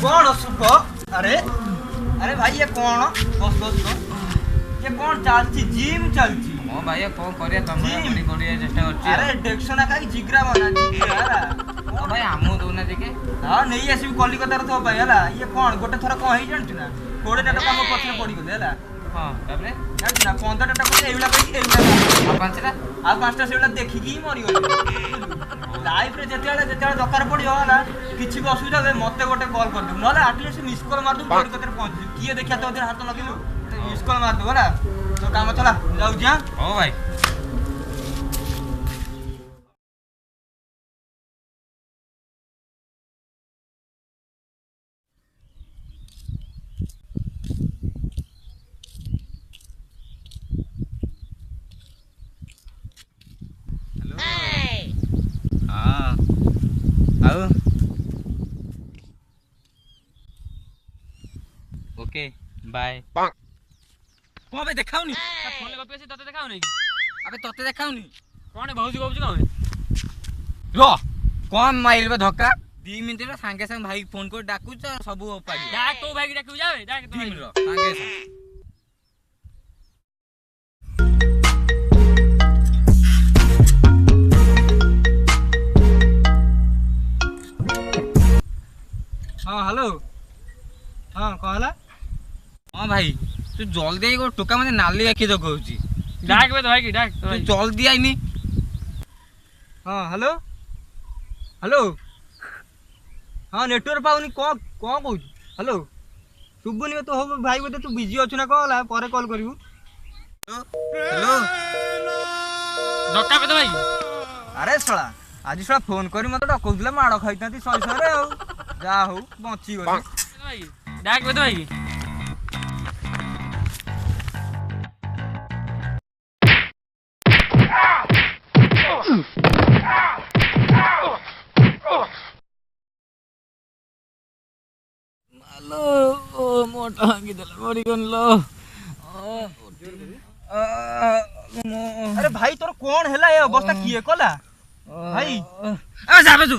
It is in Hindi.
कौन शुभ? अरे अरे भाई ये कौन? बस बस बस ये कौन चलती? जिम चलती? हां भाई कौन करिया तमे बड़ी बड़ी चेष्टा करछी। अरे डेक्सना काई जिगरा बना जिगरा ओ भाई हमो दोना देखे। हां नहीं आसी कलिकता रे तो भाई हला ये कौन गोटे थरा कोन हे जानछ ना 20 टा काम पछरे पड़ी गले हला। हां ताबरे जानछ ना 15 टा को एइला कई एइला आ पांचटा सेइला देखि की मरि गले। लाइफ रे जेतेला दरकार पड़ियो हला किछि भी असुविधा होय मते गोटे कॉल कर दू नले एटलीस्ट मिस कॉल मार दू कलिकता रे पहुंच किए देखिया तो हाथ लगेलु मिस कॉल मार दू हला तो काम चला जाऊ जा। हां भाई ओके बाय। को बे देखाउनी फोन ले गपे से तते देखाउ नहीं। अबे तोते देखाउनी कोन भौजी गपछ कहू रो कौन माइल बे धक्का 2 मिनिट रे संगे संग भाई फोन को डाकू त सब उपाड़ी डाक तो भाई डाकू जावे डाक तो टीम रो संगे संग। हां हेलो हां कहला हां भाई तू जल्दी आई को टोका मने नाली आखी जगौची डाक बे तो भाई की डाक तो भाई तू जल्दी आईनी। हां हेलो हेलो हां नेटवर्क पाउनी को कहू हेलो सुबुनी तो हो भाई बोते तू बिजी अछु ना कहला परे कॉल करिवु। हेलो धक्का पे तो भाई अरे साला आज साला फोन करी मते डकौदिला माड़ खाइतांती सई सरे हो जा हो बंची गली भाई डाक बे तो भाई लो ओ मोटा भांगी देला बड़ी गन लो। अरे भाई तोर कौन हैला ए अवस्था किए कला भाई ए जाबे तू